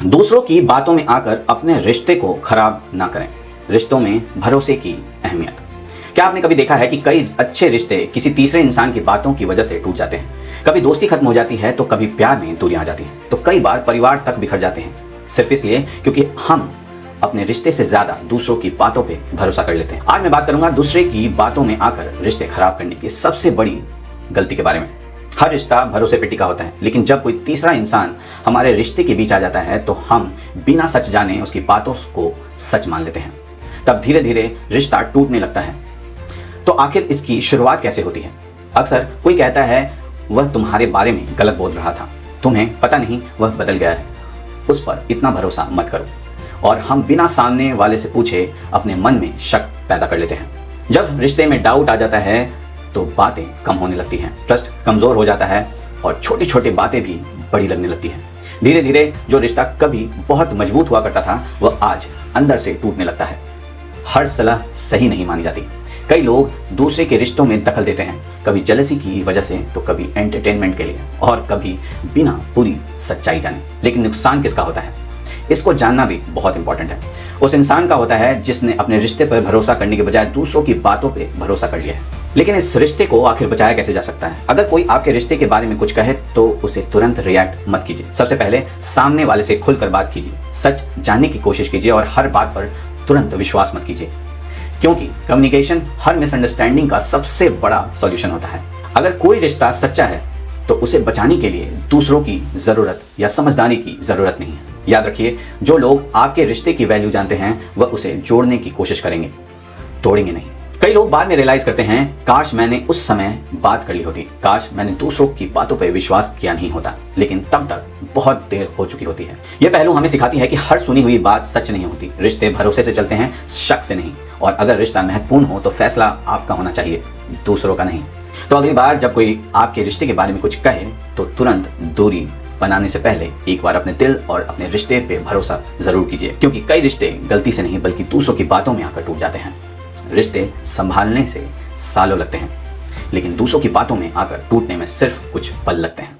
दूसरों की बातों में आकर अपने रिश्ते को खराब ना करें। रिश्तों में भरोसे की अहमियत। क्या आपने कभी देखा है कि कई अच्छे रिश्ते किसी तीसरे इंसान की बातों की वजह से टूट जाते हैं। कभी दोस्ती खत्म हो जाती है तो कभी प्यार में दूरियां आ जाती हैं, तो कई बार परिवार तक बिखर जाते हैं, सिर्फ इसलिए क्योंकि हम अपने रिश्ते से ज्यादा दूसरों की बातों पे भरोसा कर लेते हैं। आज मैं बात करूंगा दूसरे की बातों में आकर रिश्ते खराब करने की सबसे बड़ी गलती के बारे में। हर रिश्ता भरोसे पे टिका होता है, लेकिन जब कोई तीसरा इंसान हमारे रिश्ते के बीच आ जाता है तो हम बिना सच जाने उसकी बातों को सच मान लेते हैं। तब धीरे धीरे रिश्ता टूटने लगता है। तो आखिर इसकी शुरुआत कैसे होती है? अक्सर कोई कहता है वह तुम्हारे बारे में गलत बोल रहा था, तुम्हें पता नहीं वह बदल गया है, उस पर इतना भरोसा मत करो। और हम बिना सामने वाले से पूछे अपने मन में शक पैदा कर लेते हैं। जब रिश्ते में डाउट आ जाता है तो बातें कम होने लगती हैं, ट्रस्ट कमजोर हो जाता है और छोटी छोटी बातें भी बड़ी लगने लगती हैं। धीरे धीरे जो रिश्ता कभी बहुत मजबूत हुआ करता था वह आज अंदर से टूटने लगता है। हर सलाह सही नहीं मानी जाती। कई लोग दूसरे के रिश्तों में दखल देते हैं, कभी जेलसी की वजह से तो कभी एंटरटेनमेंट के लिए और कभी बिना पूरी सच्चाई जाने। लेकिन नुकसान किसका होता है, इसको जानना भी बहुत इंपॉर्टेंट है। उस इंसान का होता है जिसने अपने रिश्ते पर भरोसा करने के बजाय दूसरों की बातों पे भरोसा कर लिया है। लेकिन इस रिश्ते को आखिर बचाया कैसे जा सकता है? अगर कोई आपके रिश्ते के बारे में कुछ कहे तो उसे तुरंत रिएक्ट मत कीजिए। सबसे पहले सामने वाले से खुलकर बात कीजिए, सच जानने की कोशिश कीजिए और हर बात पर तुरंत विश्वास मत कीजिए, क्योंकि कम्युनिकेशन हर मिसअंडरस्टैंडिंग का सबसे बड़ा सॉल्यूशन होता है। अगर कोई रिश्ता सच्चा है तो उसे बचाने के लिए दूसरों की जरूरत या समझदारी की जरूरत नहीं है। याद रखिए, जो लोग आपके रिश्ते की वैल्यू जानते हैं वह उसे जोड़ने की कोशिश करेंगे, तोड़ेंगे नहीं। कई लोग बाद में रियलाइज करते हैं, काश मैंने उस समय बात कर ली होती, काश मैंने दूसरों की बातों पर विश्वास किया नहीं होता। लेकिन तब तक बहुत देर हो चुकी होती है। यह पहलू हमें सिखाती है कि हर सुनी हुई बात सच नहीं होती। रिश्ते भरोसे से चलते हैं, शक से नहीं। और अगर रिश्ता महत्वपूर्ण हो तो फैसला आपका होना चाहिए, दूसरों का नहीं। तो अगली बार जब कोई आपके रिश्ते के बारे में कुछ कहे तो तुरंत दूरी बनाने से पहले एक बार अपने दिल और अपने रिश्ते पे भरोसा जरूर कीजिए, क्योंकि कई रिश्ते गलती से नहीं बल्कि दूसरों की बातों में आकर टूट जाते हैं। रिश्ते संभालने से सालों लगते हैं, लेकिन दूसरों की बातों में आकर टूटने में सिर्फ कुछ पल लगते हैं।